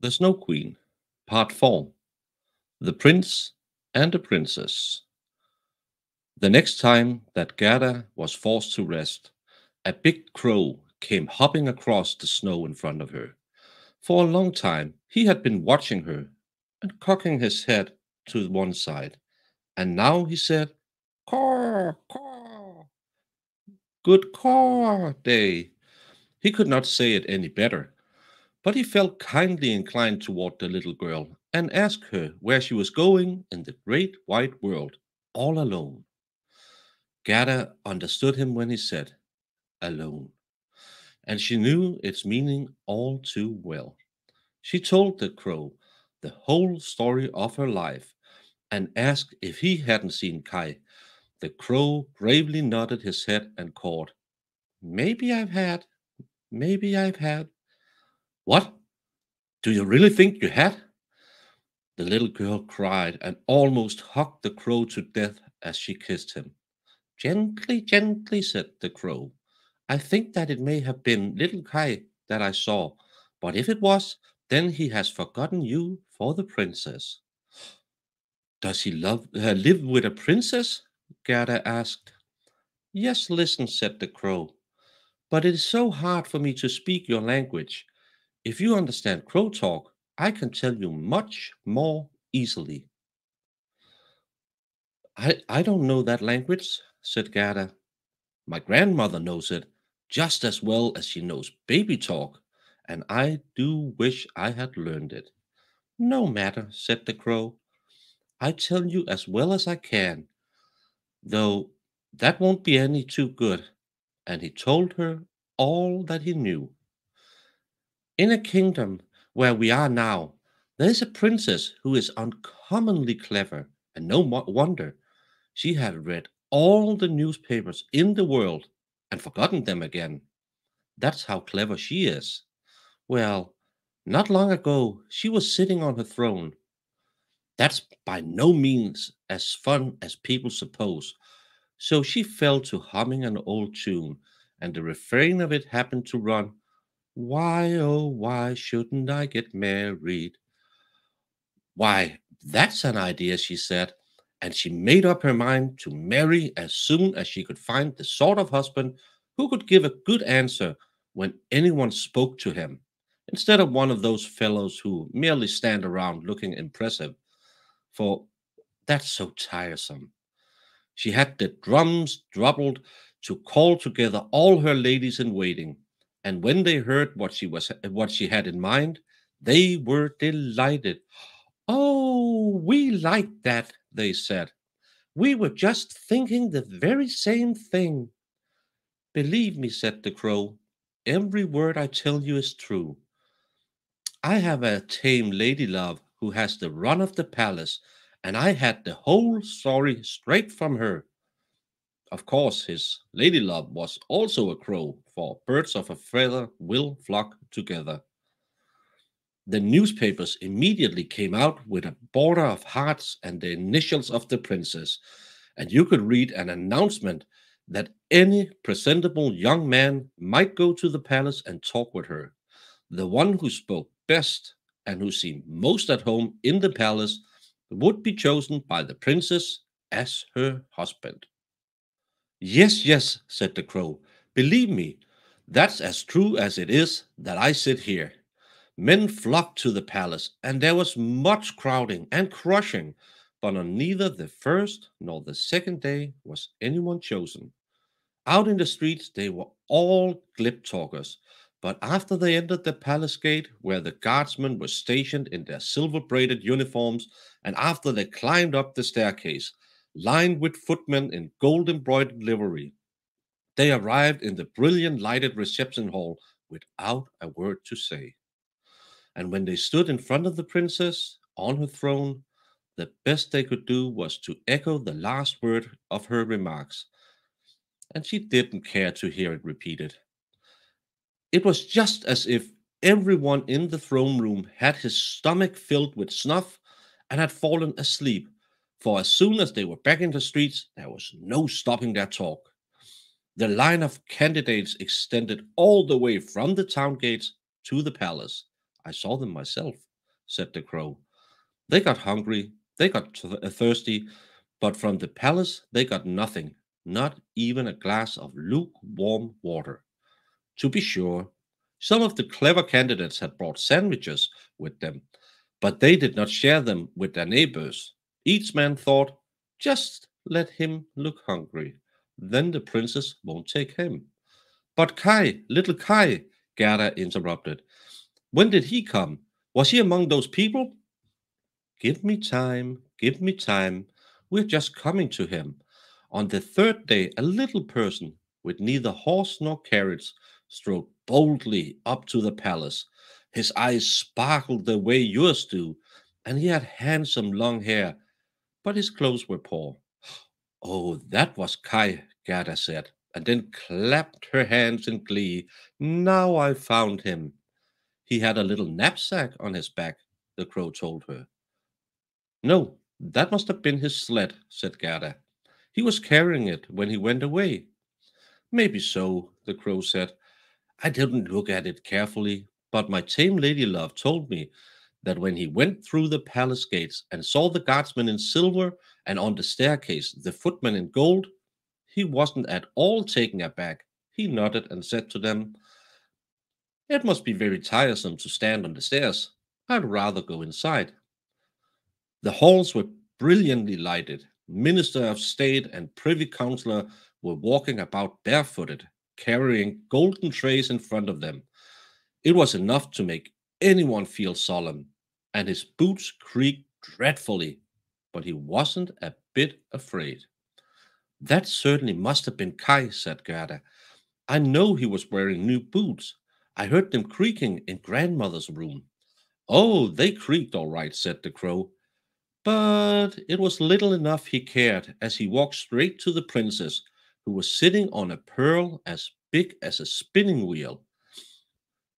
The Snow Queen, Part 4. The Prince and the Princess. The next time that Gerda was forced to rest, a big crow came hopping across the snow in front of her. For a long time he had been watching her and cocking his head to one side, and now he said, "Caw, caw, good caw day." He could not say it any better, but he felt kindly inclined toward the little girl and asked her where she was going in the great wide world, all alone. Gerda understood him when he said, alone, and she knew its meaning all too well. She told the crow the whole story of her life and asked if he hadn't seen Kai. The crow gravely nodded his head and cawed, maybe I've had, maybe I've had. What? Do you really think you had? The little girl cried and almost hugged the crow to death as she kissed him. Gently, gently, said the crow. I think that it may have been little Kai that I saw, but if it was, then he has forgotten you for the princess. Does he live with a princess? Gerda asked. Yes, listen, said the crow. But it is so hard for me to speak your language. If you understand crow talk, I can tell you much more easily. I don't know that language, said Gerda. My grandmother knows it just as well as she knows baby talk, and I do wish I had learned it. No matter, said the crow. I tell you as well as I can, though that won't be any too good. And he told her all that he knew. In a kingdom where we are now, there is a princess who is uncommonly clever, and no wonder. She had read all the newspapers in the world and forgotten them again. That's how clever she is. Well, not long ago, she was sitting on her throne. That's by no means as fun as people suppose. So she fell to humming an old tune, and the refrain of it happened to run, why, oh, why shouldn't I get married? Why, that's an idea, she said, and she made up her mind to marry as soon as she could find the sort of husband who could give a good answer when anyone spoke to him, instead of one of those fellows who merely stand around looking impressive, for that's so tiresome. She had the drums doubled to call together all her ladies in waiting, and when they heard what she had in mind, they were delighted. Oh, we like that, they said. We were just thinking the very same thing. Believe me, said the crow, every word I tell you is true. I have a tame lady love who has the run of the palace, and I had the whole story straight from her. Of course, his lady love was also a crow, for birds of a feather will flock together. The newspapers immediately came out with a border of hearts and the initials of the princess, and you could read an announcement that any presentable young man might go to the palace and talk with her. The one who spoke best and who seemed most at home in the palace would be chosen by the princess as her husband. Yes, yes, said the crow. Believe me, that's as true as it is that I sit here. Men flocked to the palace, and there was much crowding and crushing, but on neither the first nor the second day was anyone chosen. Out in the streets they were all glib talkers, but after they entered the palace gate, where the guardsmen were stationed in their silver braided uniforms, and after they climbed up the staircase, lined with footmen in gold embroidered livery, they arrived in the brilliant lighted reception hall without a word to say. And when they stood in front of the princess on her throne, the best they could do was to echo the last word of her remarks, and she didn't care to hear it repeated. It was just as if everyone in the throne room had his stomach filled with snuff and had fallen asleep, for as soon as they were back in the streets, there was no stopping their talk. The line of candidates extended all the way from the town gates to the palace. I saw them myself. said the crow. They got hungry, they got thirsty, but from the palace they got nothing, not even a glass of lukewarm water. To be sure, some of the clever candidates had brought sandwiches with them, but they did not share them with their neighbors. Each man thought, just let him look hungry, then the princess won't take him. But Kai, little Kai, Gerda interrupted. When did he come? Was he among those people? Give me time, give me time. We're just coming to him. On the third day, a little person with neither horse nor carriage strode boldly up to the palace. His eyes sparkled the way yours do, and he had handsome long hair, but his clothes were poor. Oh, that was Kai, Gerda said, and then clapped her hands in glee. Now I found him. He had a little knapsack on his back, the crow told her. No, that must have been his sled, said Gerda. He was carrying it when he went away. Maybe so, the crow said. I didn't look at it carefully, but my tame lady love told me that when he went through the palace gates and saw the guardsmen in silver and on the staircase the footmen in gold, he wasn't at all taken aback. He nodded and said to them, it must be very tiresome to stand on the stairs. I'd rather go inside. The halls were brilliantly lighted. Minister of State and Privy Councillor were walking about barefooted, carrying golden trays in front of them. It was enough to make anyone feel solemn, and his boots creaked dreadfully, but he wasn't a bit afraid. That certainly must have been Kai, said Gerda. I know he was wearing new boots. I heard them creaking in grandmother's room. Oh, they creaked all right, said the crow. But it was little enough he cared as he walked straight to the princess, who was sitting on a pearl as big as a spinning wheel.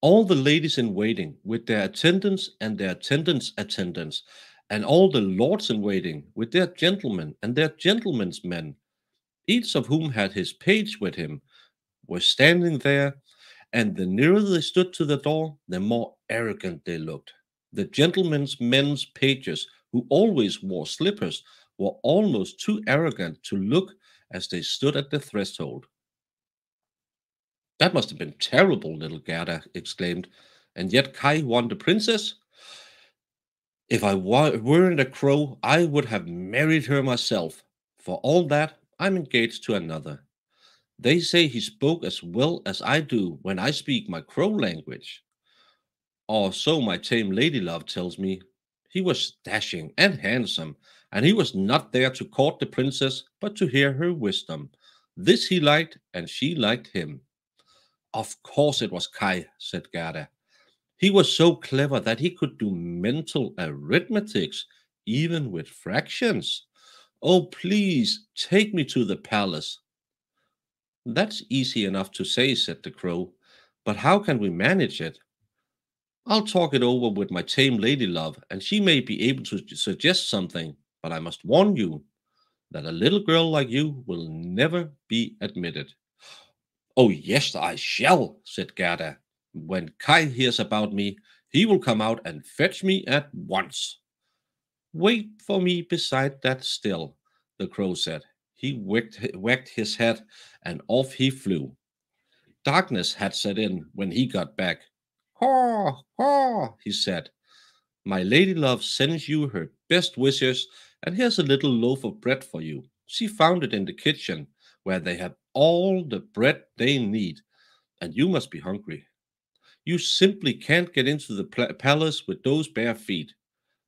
All the ladies in waiting, with their attendants and their attendants' attendants, and all the lords in waiting, with their gentlemen and their gentlemen's men, each of whom had his page with him, were standing there, and the nearer they stood to the door, the more arrogant they looked. The gentlemen's men's pages, who always wore slippers, were almost too arrogant to look as they stood at the threshold. That must have been terrible, little Gerda exclaimed. And yet Kai won the princess? If I weren't a crow, I would have married her myself. For all that, I'm engaged to another. They say he spoke as well as I do when I speak my crow language. Or so my tame lady love tells me. He was dashing and handsome, and he was not there to court the princess, but to hear her wisdom. This he liked, and she liked him. Of course it was Kai, said Gerda. He was so clever that he could do mental arithmetics, even with fractions. Oh, please take me to the palace. That's easy enough to say, said the crow, but how can we manage it? I'll talk it over with my tame lady love, and she may be able to suggest something, but I must warn you that a little girl like you will never be admitted. Oh, yes, I shall, said Gerda. When Kai hears about me, he will come out and fetch me at once. Wait for me beside that still, the crow said. He wagged his head, and off he flew. Darkness had set in when he got back. Caw, caw, he said. My lady love sends you her best wishes, and here's a little loaf of bread for you. She found it in the kitchen, where they have all the bread they need, and you must be hungry. You simply can't get into the palace with those bare feet.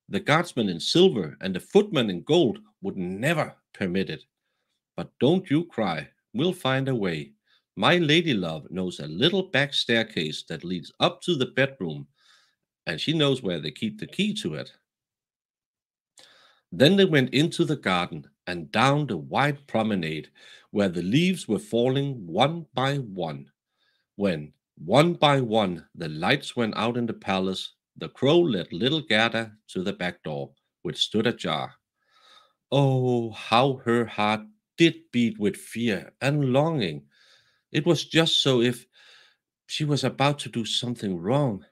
The guardsmen in silver and the footmen in gold would never permit it. But don't you cry, we'll find a way. My lady love knows a little back staircase that leads up to the bedroom, and she knows where they keep the key to it. Then they went into the garden and down the wide promenade, where the leaves were falling one by one. When, one by one, the lights went out in the palace, the crow led little Gerda to the back door, which stood ajar. Oh, how her heart did beat with fear and longing. It was just so if she was about to do something wrong.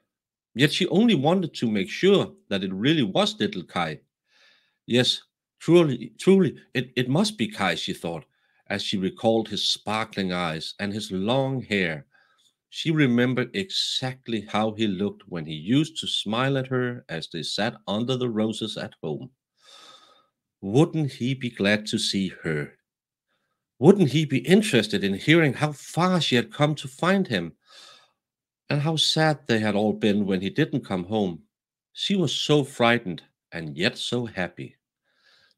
Yet she only wanted to make sure that it really was little Kai. Yes, truly, truly, it must be Kai, she thought, as she recalled his sparkling eyes and his long hair. She remembered exactly how he looked when he used to smile at her as they sat under the roses at home. Wouldn't he be glad to see her? Wouldn't he be interested in hearing how far she had come to find him, and how sad they had all been when he didn't come home? She was so frightened and yet so happy.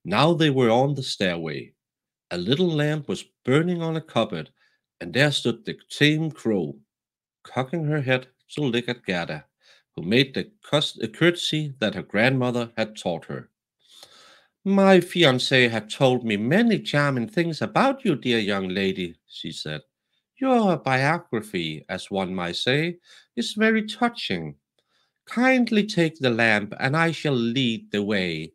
Now they were on the stairway. A little lamp was burning on a cupboard, and there stood the tame crow, cocking her head to look at Gerda, who made the courtesy that her grandmother had taught her. My fiancé had told me many charming things about you, dear young lady, she said. Your biography, as one might say, is very touching. Kindly take the lamp, and I shall lead the way.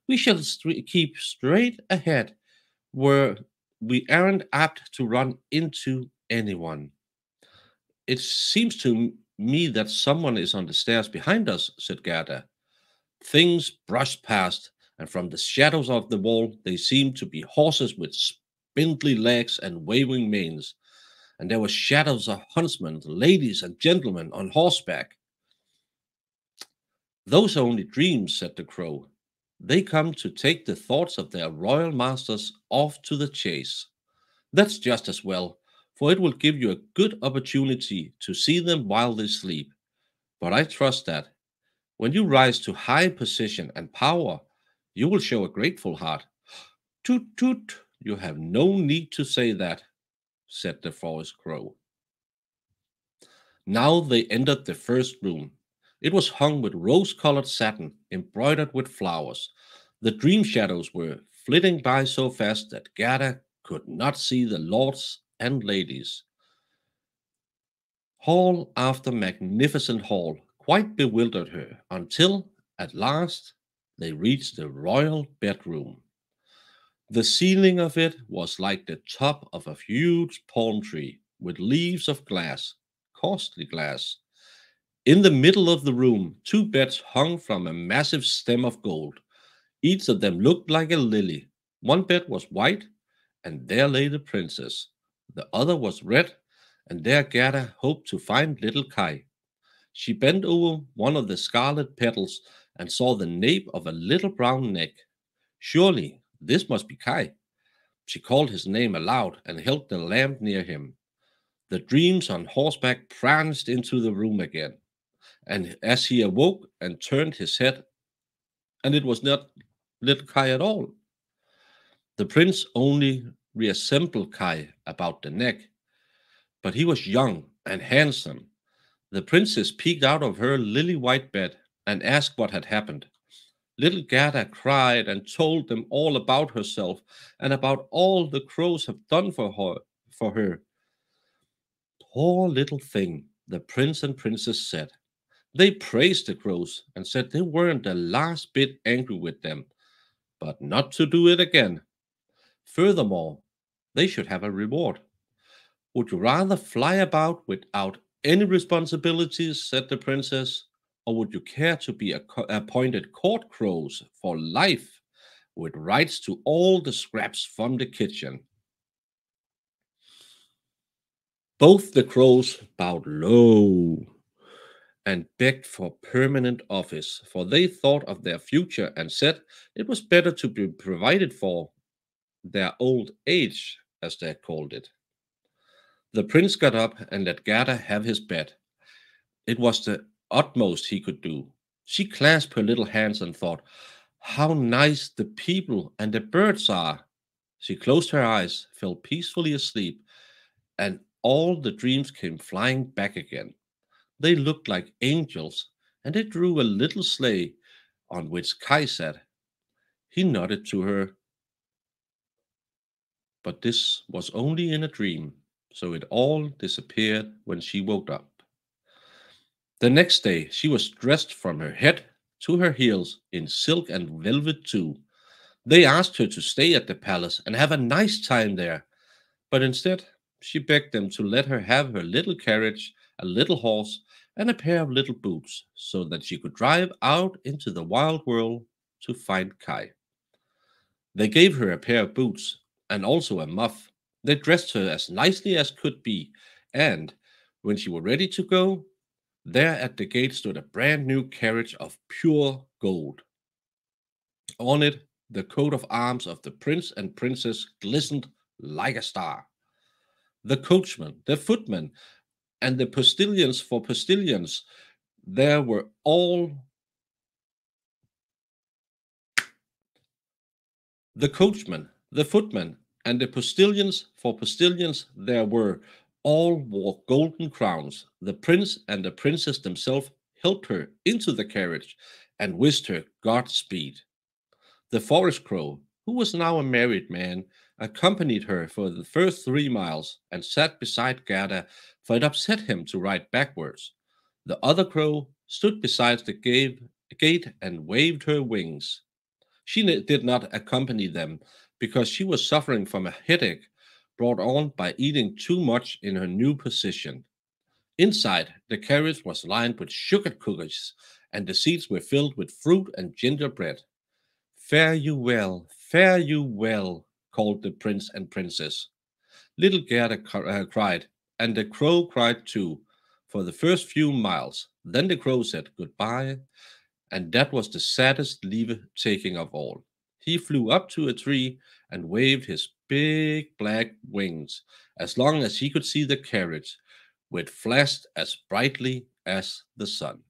We shall keep straight ahead, where we aren't apt to run into anyone. It seems to me that someone is on the stairs behind us, said Gerda. Things brushed past, and from the shadows of the wall they seemed to be horses with spindly legs and waving manes, and there were shadows of huntsmen, ladies, and gentlemen on horseback. Those are only dreams, said the crow. They come to take the thoughts of their royal masters off to the chase. That's just as well, for it will give you a good opportunity to see them while they sleep. But I trust that, when you rise to high position and power, you will show a grateful heart. Toot toot, you have no need to say that, said the forest crow. Now they entered the first room. It was hung with rose colored satin, embroidered with flowers. The dream shadows were flitting by so fast that Gerda could not see the lords and ladies. Hall after magnificent hall quite bewildered her until, at last, they reached the royal bedroom. The ceiling of it was like the top of a huge palm tree with leaves of glass, costly glass. In the middle of the room, two beds hung from a massive stem of gold. Each of them looked like a lily. One bed was white, and there lay the princess. The other was red, and there Gerda hoped to find little Kai. She bent over one of the scarlet petals and saw the nape of a little brown neck. Surely this must be Kai. She called his name aloud and held the lamp near him. The dreams on horseback pranced into the room again, and as he awoke and turned his head, and it was not little Kai at all. The prince only reassembled Kai about the neck, but he was young and handsome. The princess peeked out of her lily white bed and asked what had happened. Little Gerda cried and told them all about herself and about all the crows have done for her. Poor little thing, the prince and princess said. They praised the crows and said they weren't the last bit angry with them, but not to do it again. Furthermore, they should have a reward. Would you rather fly about without any responsibilities, said the princess, or would you care to be appointed court crows for life with rights to all the scraps from the kitchen? Both the crows bowed low and begged for permanent office, for they thought of their future and said it was better to be provided for their old age, as they called it. The prince got up and let Gerda have his bed. It was the utmost he could do. She clasped her little hands and thought, how nice the people and the birds are. She closed her eyes, fell peacefully asleep, and all the dreams came flying back again. They looked like angels, and they drew a little sleigh on which Kai sat. He nodded to her, but this was only in a dream, so it all disappeared when she woke up. The next day she was dressed from her head to her heels in silk and velvet too. They asked her to stay at the palace and have a nice time there, but instead she begged them to let her have her little carriage, a little horse, and a pair of little boots, so that she could drive out into the wild world to find Kai. They gave her a pair of boots and also a muff. They dressed her as nicely as could be, and when she was ready to go, there at the gate stood a brand new carriage of pure gold. On it, the coat of arms of the prince and princess glistened like a star. The coachman, the footman, and the postilions for postilions, there were all the coachman, the footman, and the postilions for postilions, there were all wore golden crowns. The prince and the princess themselves helped her into the carriage and wished her Godspeed. The forest crow, who was now a married man, accompanied her for the first 3 miles and sat beside Gerda, for it upset him to ride backwards. The other crow stood beside the gate and waved her wings. She did not accompany them because she was suffering from a headache brought on by eating too much in her new position. Inside, the carriage was lined with sugar cookies, and the seats were filled with fruit and gingerbread. Fare you well, called the prince and princess. Little Gerda cried, and the crow cried too, for the first few miles. Then the crow said goodbye, and that was the saddest leave taking of all. He flew up to a tree and waved his big black wings as long as he could see the carriage, which flashed as brightly as the sun.